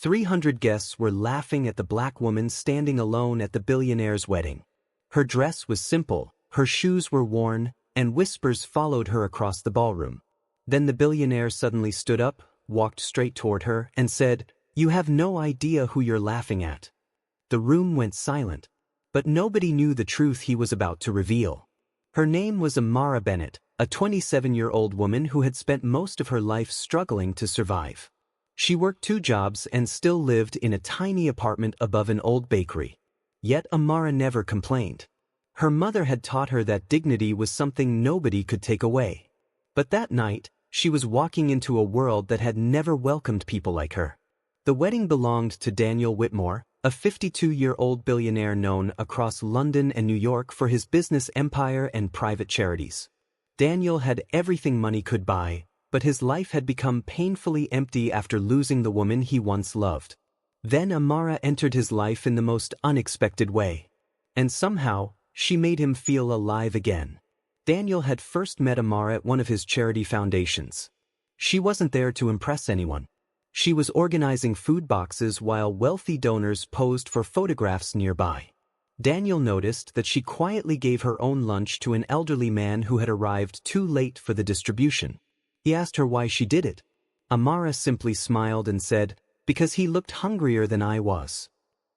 300 guests were laughing at the black woman standing alone at the billionaire's wedding. Her dress was simple, her shoes were worn, and whispers followed her across the ballroom. Then the billionaire suddenly stood up, walked straight toward her, and said, "You have no idea who you're laughing at." The room went silent, but nobody knew the truth he was about to reveal. Her name was Amara Bennett, a 27-year-old woman who had spent most of her life struggling to survive. She worked 2 jobs and still lived in a tiny apartment above an old bakery. Yet Amara never complained. Her mother had taught her that dignity was something nobody could take away. But that night, she was walking into a world that had never welcomed people like her. The wedding belonged to Daniel Whitmore, a 52-year-old billionaire known across London and New York for his business empire and private charities. Daniel had everything money could buy, but his life had become painfully empty after losing the woman he once loved. Then Amara entered his life in the most unexpected way. And somehow, she made him feel alive again. Daniel had first met Amara at one of his charity foundations. She wasn't there to impress anyone. She was organizing food boxes while wealthy donors posed for photographs nearby. Daniel noticed that she quietly gave her own lunch to an elderly man who had arrived too late for the distribution. He asked her why she did it. Amara simply smiled and said, "Because he looked hungrier than I was."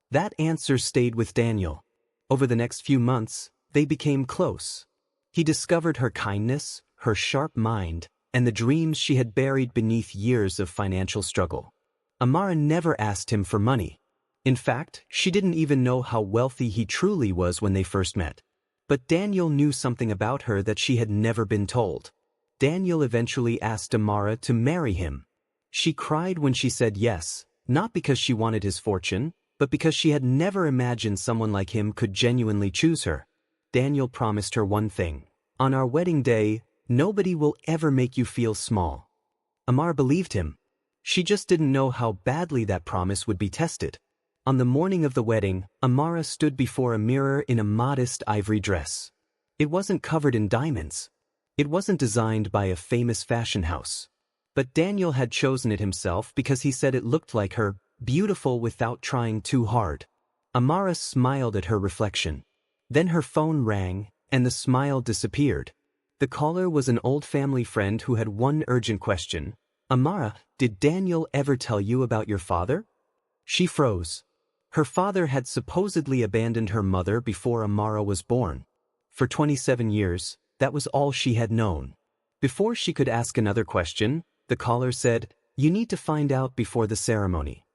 That answer stayed with Daniel. Over the next few months, they became close. He discovered her kindness, her sharp mind, and the dreams she had buried beneath years of financial struggle. Amara never asked him for money. In fact, she didn't even know how wealthy he truly was when they first met. But Daniel knew something about her that she had never been told. Daniel eventually asked Amara to marry him. She cried when she said yes, not because she wanted his fortune, but because she had never imagined someone like him could genuinely choose her. Daniel promised her one thing: "On our wedding day, nobody will ever make you feel small." Amara believed him. She just didn't know how badly that promise would be tested. On the morning of the wedding, Amara stood before a mirror in a modest ivory dress. It wasn't covered in diamonds. It wasn't designed by a famous fashion house. But Daniel had chosen it himself because he said it looked like her, beautiful without trying too hard. Amara smiled at her reflection. Then her phone rang, and the smile disappeared. The caller was an old family friend who had one urgent question. "Amara, did Daniel ever tell you about your father?" She froze. Her father had supposedly abandoned her mother before Amara was born. For 27 years, that was all she had known. Before she could ask another question, the caller said, "You need to find out before the ceremony."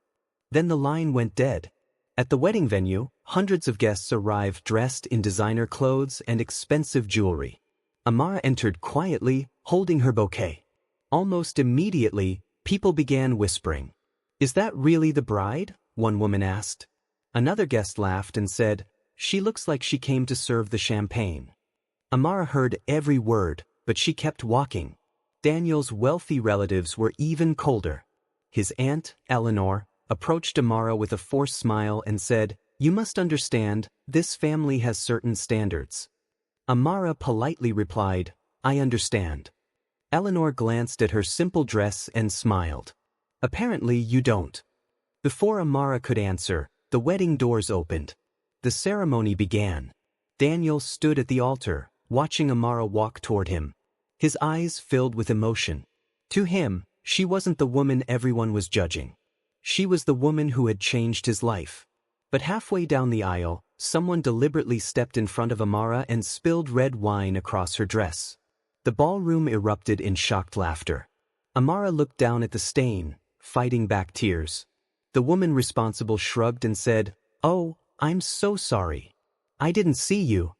Then the line went dead. At the wedding venue, hundreds of guests arrived dressed in designer clothes and expensive jewelry. Amara entered quietly, holding her bouquet. Almost immediately, people began whispering. "Is that really the bride?" one woman asked. Another guest laughed and said, "She looks like she came to serve the champagne." Amara heard every word, but she kept walking. Daniel's wealthy relatives were even colder. His aunt, Eleanor, approached Amara with a forced smile and said, "You must understand, this family has certain standards." Amara politely replied, "I understand." Eleanor glanced at her simple dress and smiled. "Apparently you don't." Before Amara could answer, the wedding doors opened. The ceremony began. Daniel stood at the altar, watching Amara walk toward him. His eyes filled with emotion. To him, she wasn't the woman everyone was judging. She was the woman who had changed his life. But halfway down the aisle, someone deliberately stepped in front of Amara and spilled red wine across her dress. The ballroom erupted in shocked laughter. Amara looked down at the stain, fighting back tears. The woman responsible shrugged and said, "Oh, I'm so sorry. I didn't see you."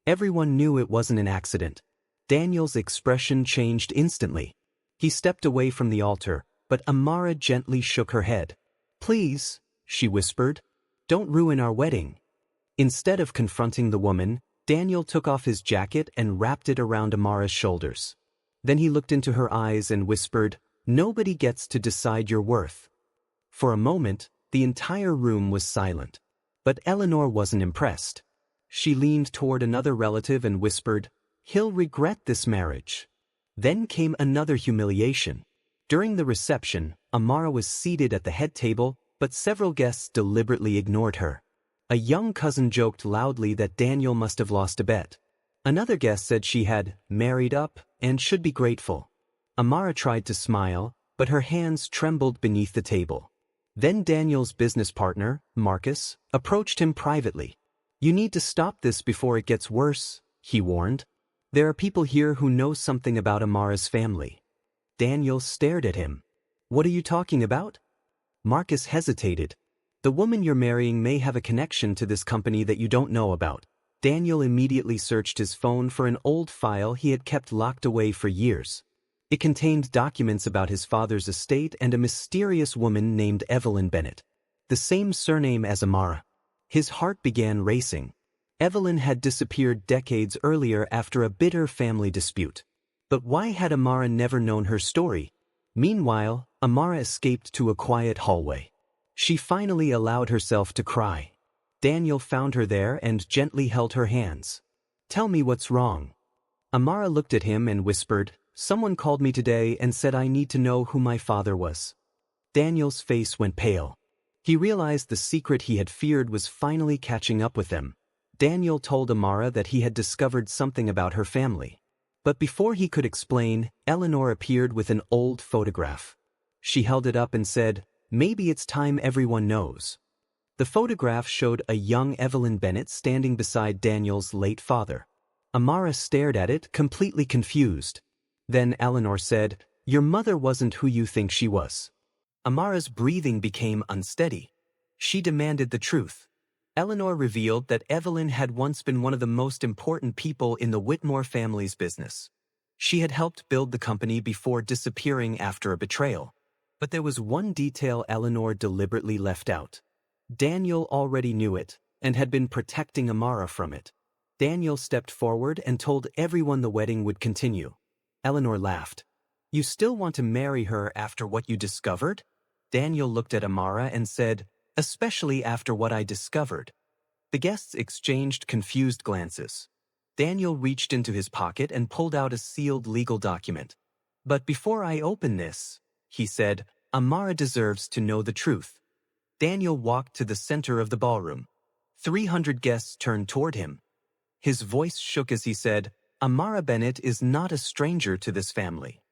Everyone knew it wasn't an accident. Daniel's expression changed instantly. He stepped away from the altar, but Amara gently shook her head. "Please," she whispered, "don't ruin our wedding." Instead of confronting the woman, Daniel took off his jacket and wrapped it around Amara's shoulders. Then he looked into her eyes and whispered, "Nobody gets to decide your worth." For a moment, the entire room was silent. But Eleanor wasn't impressed. She leaned toward another relative and whispered, "He'll regret this marriage." Then came another humiliation. During the reception, Amara was seated at the head table, But several guests deliberately ignored her. A young cousin joked loudly that Daniel must have lost a bet. Another guest said she had married up and should be grateful. Amara tried to smile, but her hands trembled beneath the table. Then Daniel's business partner, Marcus, approached him privately. "You need to stop this before it gets worse," he warned. "There are people here who know something about Amara's family." Daniel stared at him. "What are you talking about?" Marcus hesitated. "The woman you're marrying may have a connection to this company that you don't know about." Daniel immediately searched his phone for an old file he had kept locked away for years. It contained documents about his father's estate and a mysterious woman named Evelyn Bennett, the same surname as Amara. His heart began racing. Evelyn had disappeared decades earlier after a bitter family dispute. But why had Amara never known her story? Meanwhile, Amara escaped to a quiet hallway. She finally allowed herself to cry. Daniel found her there and gently held her hands. "Tell me what's wrong." Amara looked at him and whispered, "Someone called me today and said I need to know who my father was." Daniel's face went pale. He realized the secret he had feared was finally catching up with them. Daniel told Amara that he had discovered something about her family. But before he could explain, Eleanor appeared with an old photograph. She held it up and said, "Maybe it's time everyone knows." The photograph showed a young Evelyn Bennett standing beside Daniel's late father. Amara stared at it, completely confused. Then Eleanor said, "Your mother wasn't who you think she was." Amara's breathing became unsteady. She demanded the truth. Eleanor revealed that Evelyn had once been one of the most important people in the Whitmore family's business. She had helped build the company before disappearing after a betrayal. But there was one detail Eleanor deliberately left out. Daniel already knew it, and had been protecting Amara from it. Daniel stepped forward and told everyone the wedding would continue. Eleanor laughed. "You still want to marry her after what you discovered?" Daniel looked at Amara and said, "Especially after what I discovered." The guests exchanged confused glances. Daniel reached into his pocket and pulled out a sealed legal document. "But before I open this," he said, "Amara deserves to know the truth." Daniel walked to the center of the ballroom. 300 guests turned toward him. His voice shook as he said, "Amara Bennett is not a stranger to this family."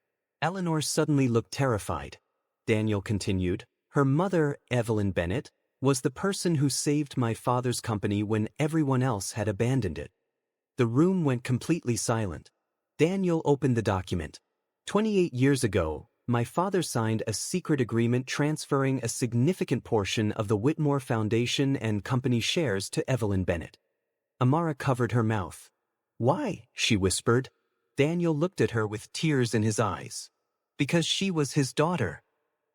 Eleanor suddenly looked terrified. Daniel continued, "Her mother, Evelyn Bennett, was the person who saved my father's company when everyone else had abandoned it." The room went completely silent. Daniel opened the document. 28 years ago, my father signed a secret agreement transferring a significant portion of the Whitmore Foundation and company shares to Evelyn Bennett. Amara covered her mouth. "Why?" she whispered. Daniel looked at her with tears in his eyes. "Because she was his daughter."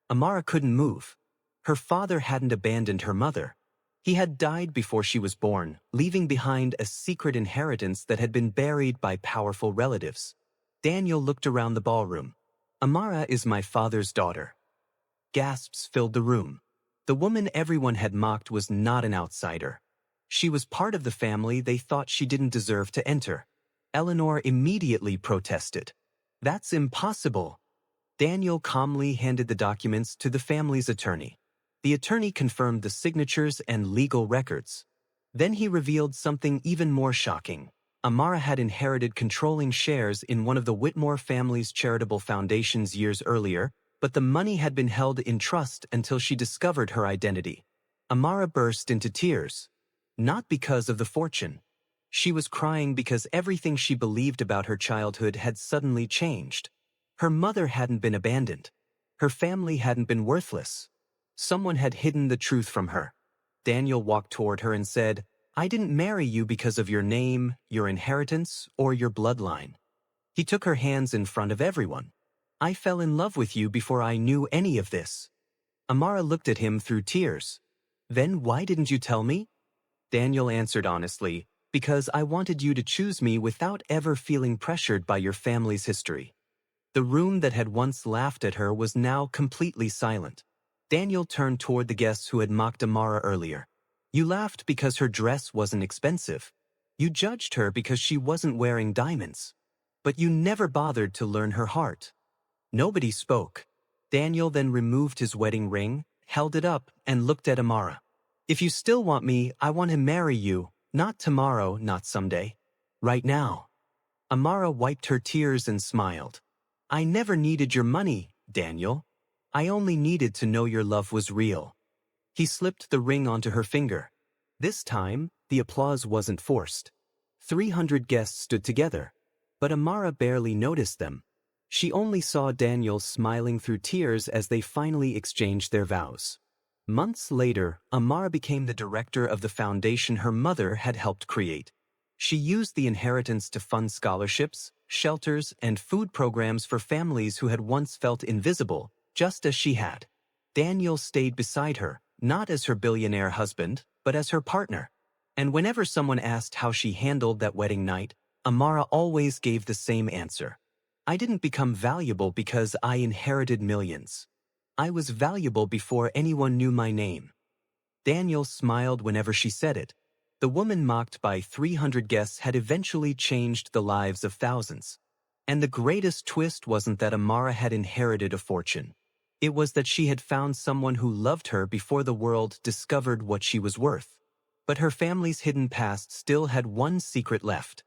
Amara couldn't move. Her father hadn't abandoned her mother. He had died before she was born, leaving behind a secret inheritance that had been buried by powerful relatives. Daniel looked around the ballroom. "Amara is my father's daughter." Gasps filled the room. The woman everyone had mocked was not an outsider. She was part of the family they thought she didn't deserve to enter. Eleanor immediately protested. "That's impossible." Daniel calmly handed the documents to the family's attorney. The attorney confirmed the signatures and legal records. Then he revealed something even more shocking. Amara had inherited controlling shares in one of the Whitmore family's charitable foundations years earlier, but the money had been held in trust until she discovered her identity. Amara burst into tears. Not because of the fortune. She was crying because everything she believed about her childhood had suddenly changed. Her mother hadn't been abandoned. Her family hadn't been worthless. Someone had hidden the truth from her. Daniel walked toward her and said, "I didn't marry you because of your name, your inheritance, or your bloodline." He took her hands in front of everyone. "I fell in love with you before I knew any of this." Amara looked at him through tears. "Then why didn't you tell me?" Daniel answered honestly, "Because I wanted you to choose me without ever feeling pressured by your family's history." The room that had once laughed at her was now completely silent. Daniel turned toward the guests who had mocked Amara earlier. "You laughed because her dress wasn't expensive. You judged her because she wasn't wearing diamonds. But you never bothered to learn her heart." Nobody spoke. Daniel then removed his wedding ring held it up, and looked at Amara. If you still want me, I want to marry you, not tomorrow, not someday. Right now. Amara wiped her tears and smiled. I never needed your money, Daniel. I only needed to know your love was real. He slipped the ring onto her finger. This time, the applause wasn't forced. 300 guests stood together, but Amara barely noticed them. She only saw Daniel smiling through tears as they finally exchanged their vows. Months later, Amara became the director of the foundation her mother had helped create. She used the inheritance to fund scholarships, shelters, and food programs for families who had once felt invisible, just as she had. Daniel stayed beside her, not as her billionaire husband, but as her partner. And whenever someone asked how she handled that wedding night, Amara always gave the same answer. I didn't become valuable because I inherited millions. I was valuable before anyone knew my name. Daniel smiled whenever she said it. The woman mocked by 300 guests had eventually changed the lives of thousands. And the greatest twist wasn't that Amara had inherited a fortune. It was that she had found someone who loved her before the world discovered what she was worth. But her family's hidden past still had one secret left.